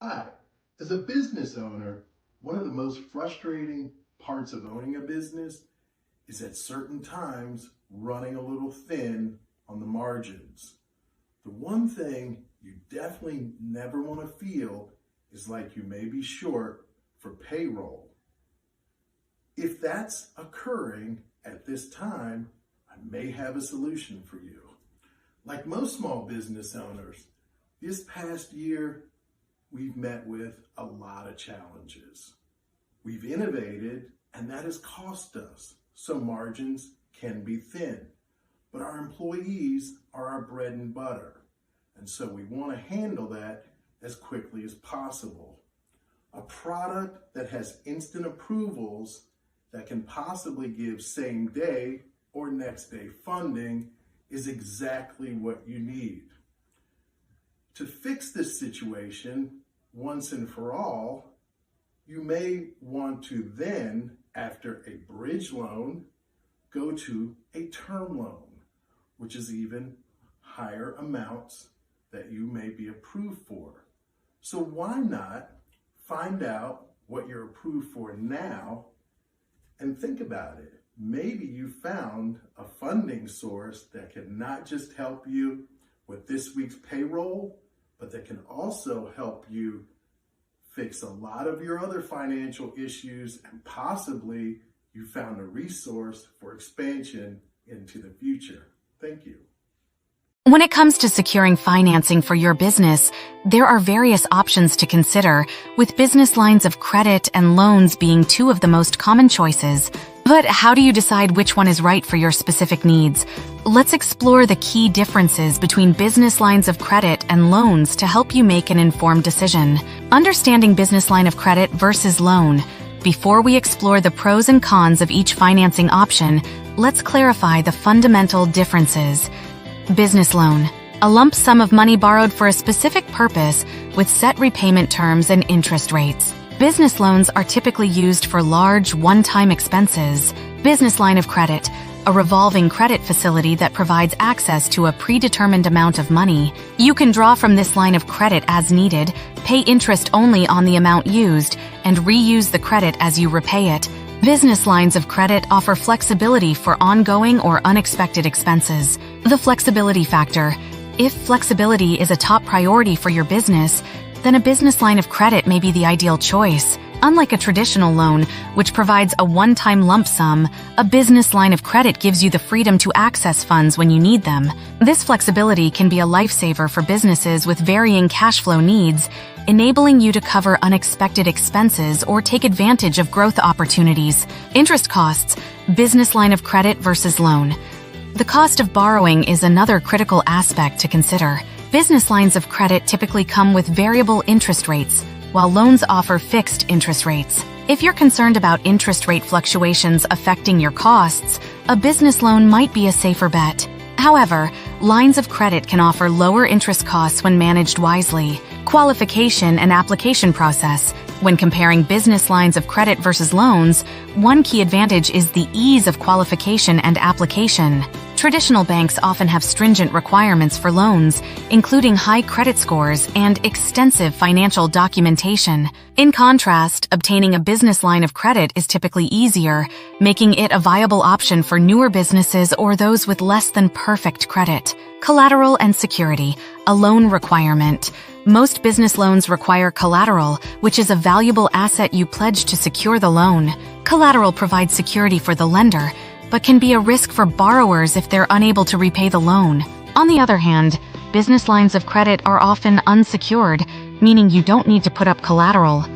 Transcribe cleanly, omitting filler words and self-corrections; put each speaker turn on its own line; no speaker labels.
Hi. As a business owner, one of the most frustrating parts of owning a business is at certain times running a little thin on the margins. The one thing you definitely never want to feel is like you may be short for payroll. If that's occurring at this time, I may have a solution for you. Like most small business owners, this past year we've met with a lot of challenges. We've innovated, and that has cost us, so margins can be thin. But our employees are our bread and butter, and so we want to handle that as quickly as possible. A product that has instant approvals that can possibly give same day or next day funding is exactly what you need. To fix this situation once and for all, you may want to then, after a bridge loan, go to a term loan, which is even higher amounts that you may be approved for. So why not find out what you're approved for now and think about it? Maybe you found a funding source that can not just help you with this week's payroll, but that can also help you fix a lot of your other financial issues, and possibly you found a resource for expansion into the future. Thank you.
When it comes to securing financing for your business, there are various options to consider, with business lines of credit and loans being two of the most common choices. But how do you decide which one is right for your specific needs? Let's explore the key differences between business lines of credit and loans to help you make an informed decision. Understanding business line of credit versus loan. Before we explore the pros and cons of each financing option, let's clarify the fundamental differences. Business loan. A lump sum of money borrowed for a specific purpose with set repayment terms and interest rates. Business loans are typically used for large, one-time expenses. Business line of credit. A revolving credit facility that provides access to a predetermined amount of money. You can draw from this line of credit as needed, pay interest only on the amount used, and reuse the credit as you repay it. Business lines of credit offer flexibility for ongoing or unexpected expenses. The flexibility factor. If flexibility is a top priority for your business, then a business line of credit may be the ideal choice. Unlike a traditional loan, which provides a one-time lump sum, a business line of credit gives you the freedom to access funds when you need them. This flexibility can be a lifesaver for businesses with varying cash flow needs, enabling you to cover unexpected expenses or take advantage of growth opportunities. Interest costs. Business line of credit versus loan. The cost of borrowing is another critical aspect to consider. Business lines of credit typically come with variable interest rates, while loans offer fixed interest rates. If you're concerned about interest rate fluctuations affecting your costs, a business loan might be a safer bet. However, lines of credit can offer lower interest costs when managed wisely. Qualification and application process. When comparing business lines of credit versus loans, one key advantage is the ease of qualification and application. Traditional banks often have stringent requirements for loans, including high credit scores and extensive financial documentation. In contrast, obtaining a business line of credit is typically easier, making it a viable option for newer businesses or those with less than perfect credit. Collateral and security, a loan requirement. Most business loans require collateral, which is a valuable asset you pledge to secure the loan. Collateral provides security for the lender, but can be a risk for borrowers if they're unable to repay the loan. On the other hand, business lines of credit are often unsecured, meaning you don't need to put up collateral.